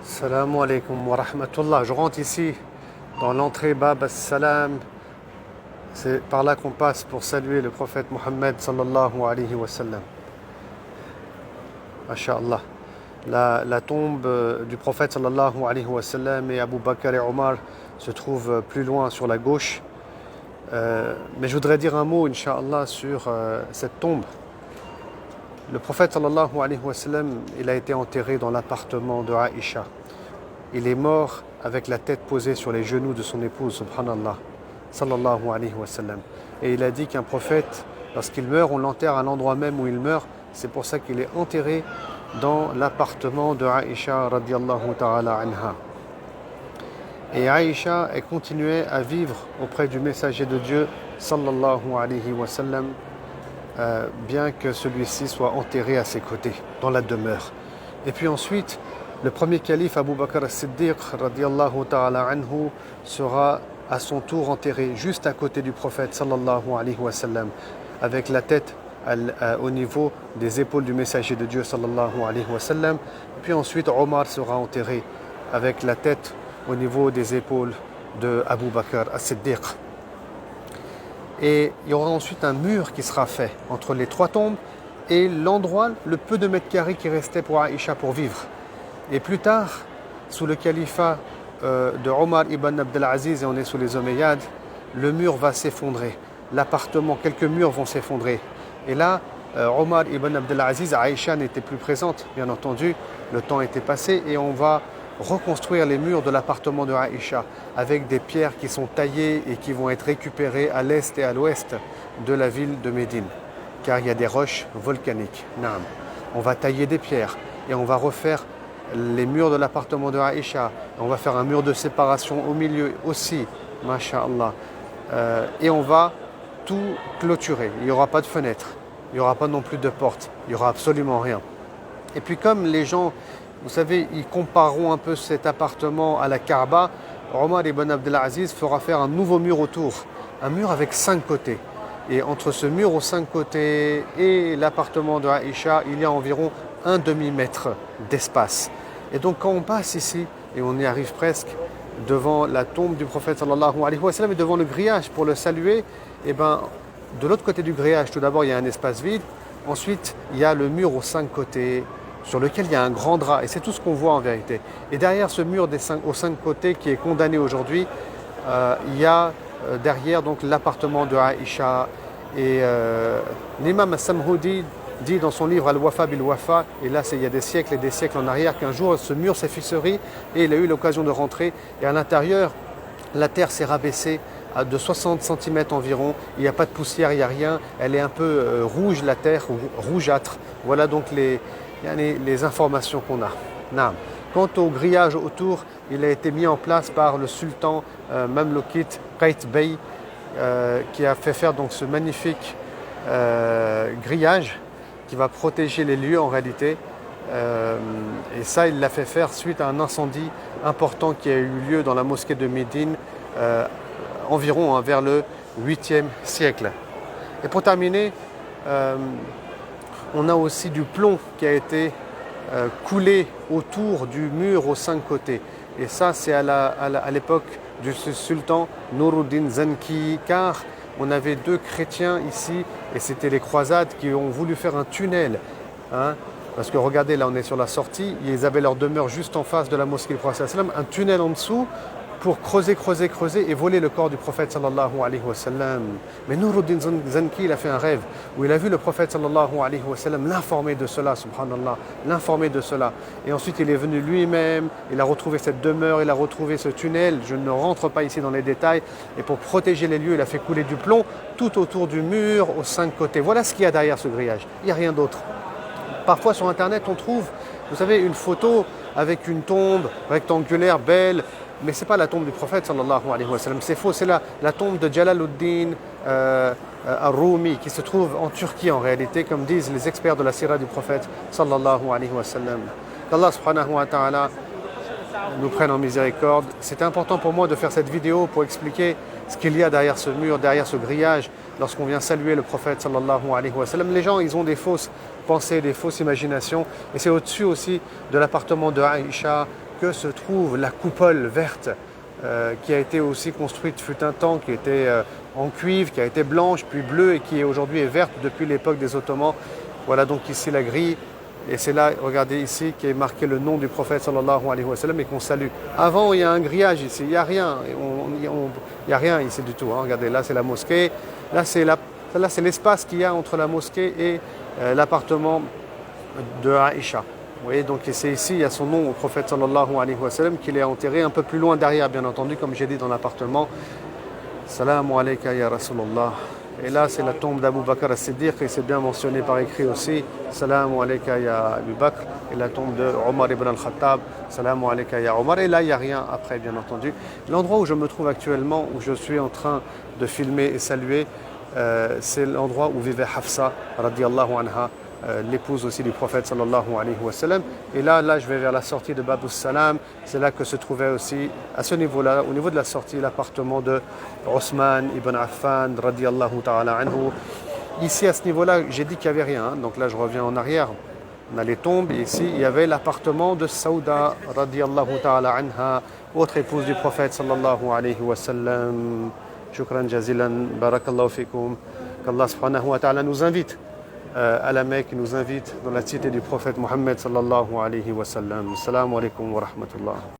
Assalamu alaikum wa rahmatullah. Je rentre ici dans l'entrée Bab as-Salam. C'est par là qu'on passe pour saluer le prophète Mohammed sallallahu alayhi wa sallam. Masha'Allah. La tombe du prophète sallallahu alayhi wa sallam et Abu Bakr et Omar se trouve plus loin sur la gauche. Mais je voudrais dire un mot, Inch'Allah, sur cette tombe. Le prophète sallallahu alayhi wa sallam, il a été enterré dans l'appartement de Aïcha. Il est mort avec la tête posée sur les genoux de son épouse, subhanallah, sallallahu alayhi wa sallam. Et il a dit qu'un prophète, lorsqu'il meurt, on l'enterre à l'endroit même où il meurt. C'est pour ça qu'il est enterré dans l'appartement de Aïcha radiallahu ta'ala anha. Et Aïcha, elle continuait à vivre auprès du messager de Dieu, sallallahu alayhi wa sallam, bien que celui-ci soit enterré à ses côtés, dans la demeure. Et puis ensuite, le premier calife Abu Bakr as-Siddiq radiallahu ta'ala anhu sera à son tour enterré juste à côté du prophète sallallahu alayhi wa sallam, avec la tête au niveau des épaules du messager de Dieu sallallahu alayhi wa sallam. Puis ensuite, Omar sera enterré avec la tête au niveau des épaules de Abu Bakr as-Siddiq. Et il y aura ensuite un mur qui sera fait entre les trois tombes et l'endroit, le peu de mètres carrés qui restait pour Aïcha pour vivre. Et plus tard, sous le califat de Omar ibn Abdelaziz, et on est sous les Omeyyades, le mur va s'effondrer. L'appartement, quelques murs vont s'effondrer. Et là, Omar ibn Abdelaziz, Aïcha n'était plus présente, bien entendu, le temps était passé et on va reconstruire les murs de l'appartement de Aïcha avec des pierres qui sont taillées et qui vont être récupérées à l'est et à l'ouest de la ville de Médine, car il y a des roches volcaniques. Naam. On va tailler des pierres et on va refaire les murs de l'appartement de Aïcha. On va faire un mur de séparation au milieu aussi, masha'Allah. Et on va tout clôturer. Il n'y aura pas de fenêtre, il n'y aura pas non plus de porte, il n'y aura absolument rien. Et puis comme les gens, vous savez, ils compareront un peu cet appartement à la Kaaba, Omar ibn Abdelaziz fera faire un nouveau mur autour, un mur avec 5 côtés. Et entre ce mur aux 5 côtés et l'appartement de Aïcha, il y a environ un demi-mètre d'espace. Et donc quand on passe ici, et on y arrive presque, devant la tombe du prophète sallallahu alayhi wa sallam et devant le grillage pour le saluer, et ben, de l'autre côté du grillage, tout d'abord, il y a un espace vide. Ensuite, il y a le mur aux 5 côtés, sur lequel il y a un grand drap, et c'est tout ce qu'on voit en vérité. Et derrière ce mur aux 5 côtés qui est condamné aujourd'hui, il y a derrière donc l'appartement de Aïcha. Et l'imam As-Samhoudi dit dans son livre Al-Wafa bil-Wafa, et là il y a des siècles et des siècles en arrière, qu'un jour ce mur s'est fissuré et il a eu l'occasion de rentrer, et à l'intérieur, la terre s'est rabaissée de 60 cm environ, il n'y a pas de poussière, il n'y a rien, elle est un peu rouge la terre, rougeâtre. Voilà donc les informations qu'on a. Naam. Quant au grillage autour, il a été mis en place par le sultan Mamloukite Qait Bey, qui a fait faire donc ce magnifique grillage qui va protéger les lieux en réalité. Et ça, il l'a fait faire suite à un incendie important qui a eu lieu dans la mosquée de Médine environ vers le 8e siècle. Et pour terminer, on a aussi du plomb qui a été coulé autour du mur aux 5 côtés. Et ça, c'est à l'époque du sultan Nuruddin Zanki, car on avait 2 chrétiens ici, et c'était les croisades qui ont voulu faire un tunnel. Parce que regardez, là on est sur la sortie, ils avaient leur demeure juste en face de la mosquée du prophète sallallahu alayhi wa sallam, un tunnel en dessous, pour creuser et voler le corps du prophète sallallahu alayhi wa sallam. Mais Nuruddin Zanki, il a fait un rêve où il a vu le prophète sallallahu alayhi wa sallam l'informer de cela, subhanallah, l'informer de cela. Et ensuite il est venu lui-même, il a retrouvé cette demeure, il a retrouvé ce tunnel. Je ne rentre pas ici dans les détails. Et pour protéger les lieux, il a fait couler du plomb tout autour du mur aux 5 côtés. Voilà ce qu'il y a derrière ce grillage. Il n'y a rien d'autre. Parfois sur internet on trouve, vous savez, une photo avec une tombe rectangulaire, belle, mais ce n'est pas la tombe du prophète sallallahu alayhi wa sallam, c'est faux, c'est la tombe de Jalaluddin al-Rumi qui se trouve en Turquie en réalité, comme disent les experts de la sira du prophète sallallahu alayhi wa sallam. Qu'Allah subhanahu wa ta'ala nous prenne en miséricorde. C'était important pour moi de faire cette vidéo pour expliquer ce qu'il y a derrière ce mur, derrière ce grillage, lorsqu'on vient saluer le prophète sallallahu alayhi wa sallam. Les gens, ils ont des fausses pensées, des fausses imaginations, et c'est au-dessus aussi de l'appartement de Aïcha, que se trouve la coupole verte qui a été aussi construite fut un temps, qui était en cuivre, qui a été blanche, puis bleue et qui aujourd'hui est verte depuis l'époque des Ottomans. Voilà donc ici la grille. Et c'est là, regardez ici, qui est marqué le nom du prophète sallallahu alayhi wa sallam et qu'on salue. Avant, il y a un grillage ici, il n'y a rien. Il n'y a rien ici du tout. Hein. Regardez, là c'est la mosquée. Là c'est l'espace qu'il y a entre la mosquée et l'appartement de Aïcha. Vous voyez, donc c'est ici, il y a son nom au prophète sallallahu alayhi wa sallam, qu'il est enterré un peu plus loin derrière, bien entendu, comme j'ai dit dans l'appartement. Salamu alayka ya Rasulallah. Et là, c'est la tombe d'Abu Bakr as-Siddiq, et c'est bien mentionné par écrit aussi. Salamu alayka ya Abu Bakr. Et la tombe de Omar ibn al-Khattab. Salamu alayka ya Omar. Et là, il n'y a rien après, bien entendu. L'endroit où je me trouve actuellement, où je suis en train de filmer et saluer, c'est l'endroit où vivait Hafsa, radiyallahu anha, l'épouse aussi du prophète sallallahu alayhi wa sallam. Et là, je vais vers la sortie de Babus Salam. C'est là que se trouvait aussi, à ce niveau-là, au niveau de la sortie, l'appartement de Othman ibn Affan, radiyallahu ta'ala anhu. Ici, à ce niveau-là, j'ai dit qu'il n'y avait rien. Hein. Donc là, je reviens en arrière. On a les tombes. Et ici, il y avait l'appartement de Saouda, radiyallahu ta'ala anha, autre épouse du prophète sallallahu alayhi wa sallam. Shukran jazilan, barakallahu fikum. Qu'Allah subhanahu wa ta'ala nous invite à la Mecque, nous invite dans la cité du prophète Mohammed sallallahu alayhi wa sallam. Assalamu alaikum wa rahmatullah.